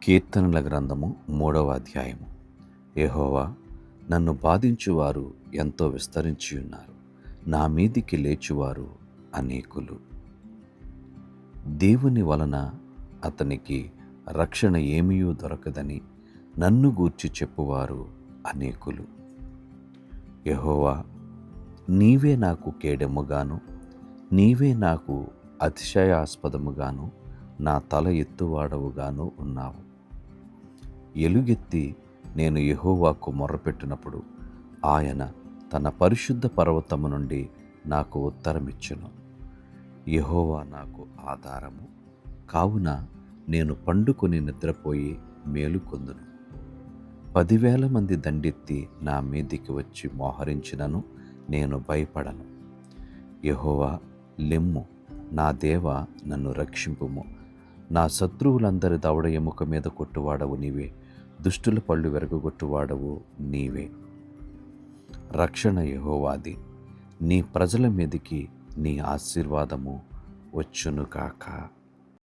కీర్తనల గ్రంథము 3వ అధ్యాయము. యెహోవా, నన్ను బాధించువారు ఎంతో విస్తరించి ఉన్నారు, నా మీదికి లేచువారు అనేకులు. దేవుని వలన అతనికి రక్షణ ఏమీయూ దొరకదని నన్ను గూర్చి చెప్పువారు అనేకులు. యెహోవా, నీవే నాకు కేడెముగాను, నీవే నాకు అతిశయాస్పదముగాను, నా తల ఎత్తువాడవుగాను ఉన్నావు. ఎలుగెత్తి నేను యెహోవాకు మొర్రపెట్టినప్పుడు ఆయన తన పరిశుద్ధ పర్వతము నుండి నాకు ఉత్తరమిచ్చును. యెహోవా నాకు ఆధారము కావున నేను పండుకొని నిద్రపోయి మేలుకొందును. 10,000 మంది దండెత్తి నా మీదికి వచ్చి మోహరించినను నేను భయపడను. యెహోవా, లెమ్ము, నా దేవా, నన్ను రక్షింపుము. నా శత్రువులందరి దవడ ఎముక మీద కొట్టువాడవు నీవే, దుష్టుల పళ్ళు విరగొట్టువాడవు నీవే. రక్షణ యెహోవాది, నీ ప్రజల మీదికి నీ ఆశీర్వాదము వచ్చునుగాక.